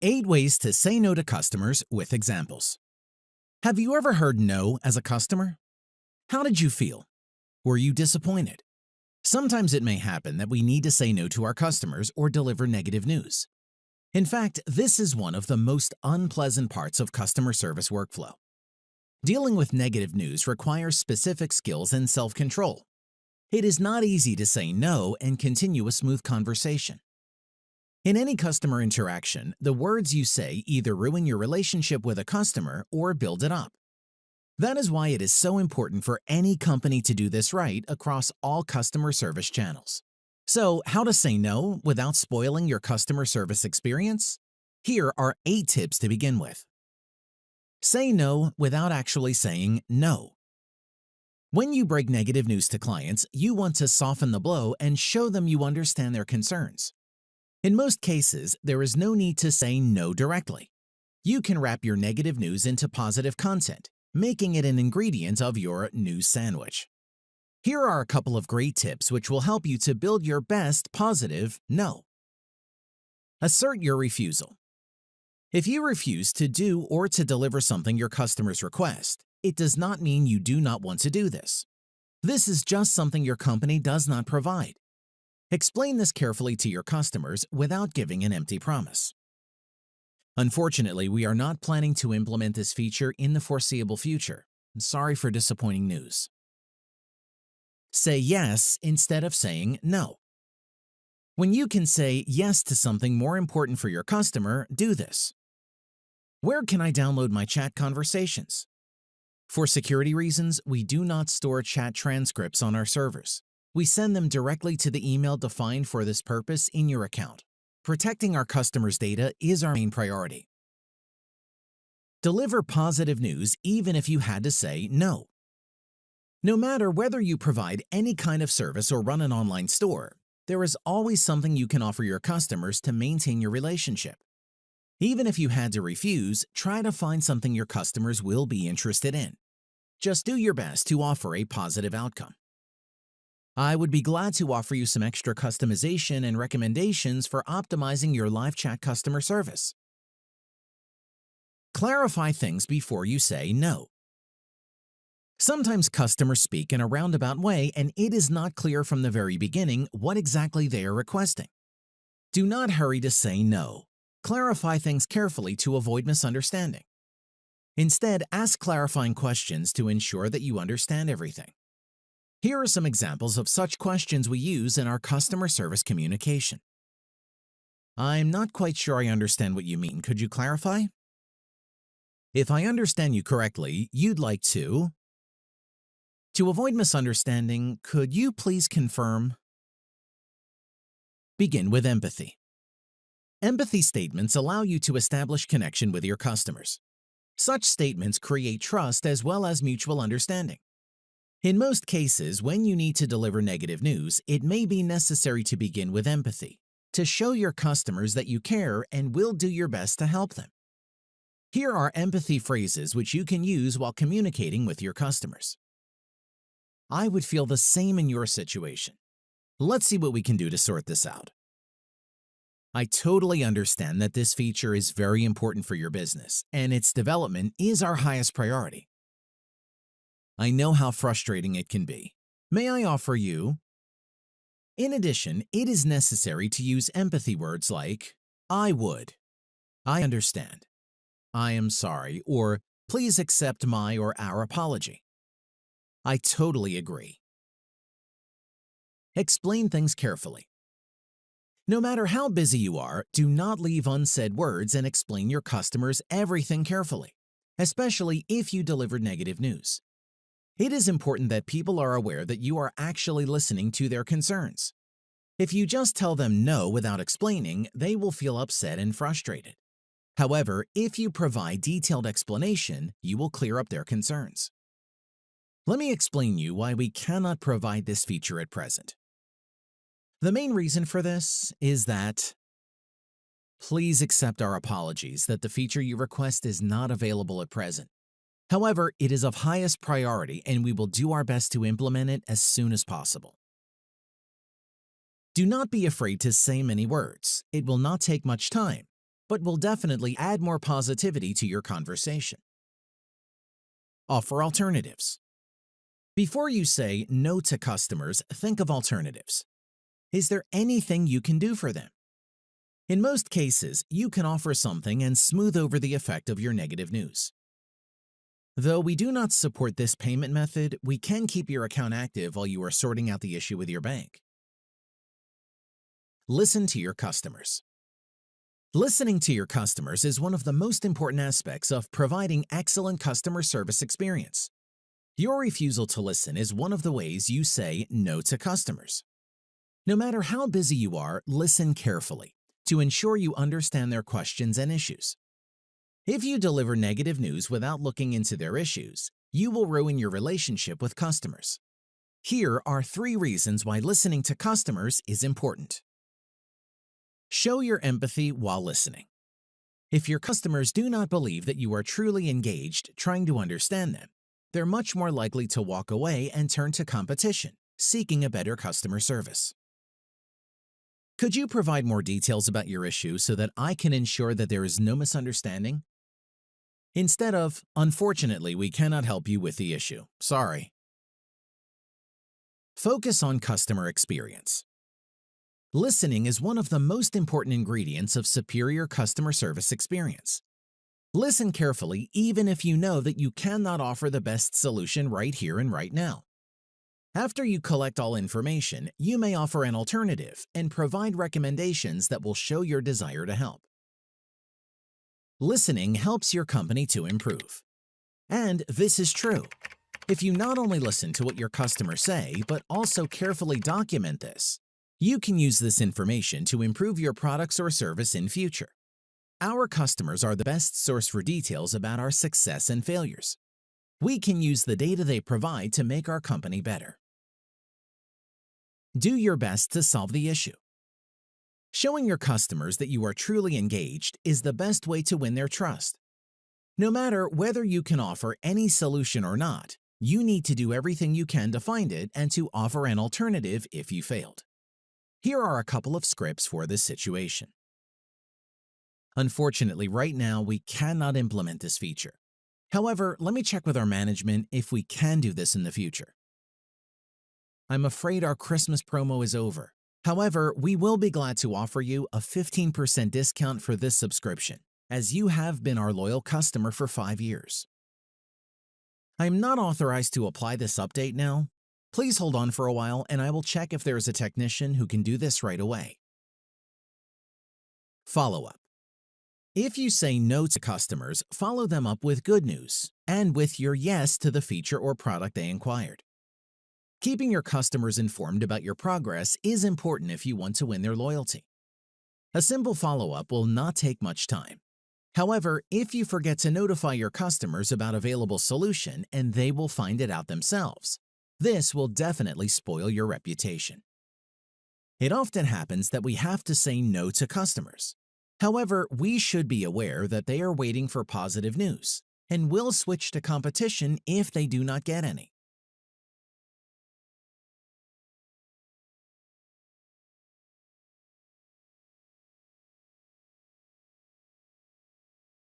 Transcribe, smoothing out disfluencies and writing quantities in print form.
8 ways to say no to customers with examples. Have you ever heard no as a customer? How did you feel? Were you disappointed? Sometimes it may happen that we need to say no to our customers or deliver negative news. In fact, this is one of the most unpleasant parts of customer service workflow. Dealing with negative news requires specific skills and self-control. It is not easy to say no and continue a smooth conversation. In any customer interaction, the words you say either ruin your relationship with a customer or build it up. That is why it is so important for any company to do this right across all customer service channels. So, how to say no without spoiling your customer service experience? Here are 8 tips to begin with. Say no without actually saying no. When you break negative news to clients, you want to soften the blow and show them you understand their concerns. In most cases, there is no need to say no directly. You can wrap your negative news into positive content, making it an ingredient of your news sandwich. Here are a couple of great tips which will help you to build your best positive no. Assert your refusal. If you refuse to do or to deliver something your customers request, it does not mean you do not want to do this. This is just something your company does not provide. Explain this carefully to your customers without giving an empty promise. Unfortunately, we are not planning to implement this feature in the foreseeable future. Sorry for disappointing news. Say yes instead of saying no. When you can say yes to something more important for your customer, do this. Where can I download my chat conversations? For security reasons, we do not store chat transcripts on our servers. We send them directly to the email defined for this purpose in your account. Protecting our customers' data is our main priority. Deliver positive news even if you had to say no. No matter whether you provide any kind of service or run an online store, there is always something you can offer your customers to maintain your relationship. Even if you had to refuse, try to find something your customers will be interested in. Just do your best to offer a positive outcome. I would be glad to offer you some extra customization and recommendations for optimizing your live chat customer service. Clarify things before you say no. Sometimes customers speak in a roundabout way and it is not clear from the very beginning what exactly they are requesting. Do not hurry to say no. Clarify things carefully to avoid misunderstanding. Instead, ask clarifying questions to ensure that you understand everything. Here are some examples of such questions we use in our customer service communication. I'm not quite sure I understand what you mean. Could you clarify? If I understand you correctly, you'd like to... To avoid misunderstanding, could you please confirm? Begin with empathy. Empathy statements allow you to establish connection with your customers. Such statements create trust as well as mutual understanding. In most cases, when you need to deliver negative news, it may be necessary to begin with empathy, to show your customers that you care and will do your best to help them. Here are empathy phrases which you can use while communicating with your customers. I would feel the same in your situation. Let's see what we can do to sort this out. I totally understand that this feature is very important for your business, and its development is our highest priority. I know how frustrating it can be. May I offer you? In addition, it is necessary to use empathy words like, I would, I understand, I am sorry, or please accept my or our apology. I totally agree. Explain things carefully. No matter how busy you are, do not leave unsaid words and explain your customers everything carefully, especially if you deliver negative news. It is important that people are aware that you are actually listening to their concerns. If you just tell them no without explaining, they will feel upset and frustrated. However, if you provide detailed explanation, you will clear up their concerns. Let me explain you why we cannot provide this feature at present. The main reason for this is that please accept our apologies that the feature you request is not available at present. However, it is of highest priority and we will do our best to implement it as soon as possible. Do not be afraid to say many words. It will not take much time. but will definitely add more positivity to your conversation. Offer alternatives. Before you say no to customers, think of alternatives. Is there anything you can do for them? In most cases, you can offer something and smooth over the effect of your negative news. Though we do not support this payment method, we can keep your account active while you are sorting out the issue with your bank. Listen to your customers. Listening to your customers is one of the most important aspects of providing excellent customer service experience. Your refusal to listen is one of the ways you say no to customers. No matter how busy you are, listen carefully to ensure you understand their questions and issues. If you deliver negative news without looking into their issues, you will ruin your relationship with customers. Here are 3 reasons why listening to customers is important. Show your empathy while listening. If your customers do not believe that you are truly engaged trying to understand them, they're much more likely to walk away and turn to competition, seeking a better customer service. Could you provide more details about your issue so that I can ensure that there is no misunderstanding? Instead of, unfortunately, we cannot help you with the issue. Sorry. Focus on customer experience. Listening is one of the most important ingredients of superior customer service experience. Listen carefully even if you know that you cannot offer the best solution right here and right now. After you collect all information, you may offer an alternative and provide recommendations that will show your desire to help. Listening helps your company to improve. And this is true. If you not only listen to what your customers say, but also carefully document this, you can use this information to improve your products or service in future. Our customers are the best source for details about our success and failures. We can use the data they provide to make our company better. Do your best to solve the issue. Showing your customers that you are truly engaged is the best way to win their trust. No matter whether you can offer any solution or not, you need to do everything you can to find it and to offer an alternative if you failed. Here are a couple of scripts for this situation. Unfortunately, right now, we cannot implement this feature. However, let me check with our management if we can do this in the future. I'm afraid our Christmas promo is over. However, we will be glad to offer you a 15% discount for this subscription, as you have been our loyal customer for 5 years. I am not authorized to apply this update now. Please hold on for a while and I will check if there is a technician who can do this right away. Follow-up. If you say no to customers, follow them up with good news and with your yes to the feature or product they inquired. Keeping your customers informed about your progress is important if you want to win their loyalty. A simple follow-up will not take much time. However, if you forget to notify your customers about available solution and they will find it out themselves, this will definitely spoil your reputation. It often happens that we have to say no to customers. However, we should be aware that they are waiting for positive news and will switch to competition if they do not get any.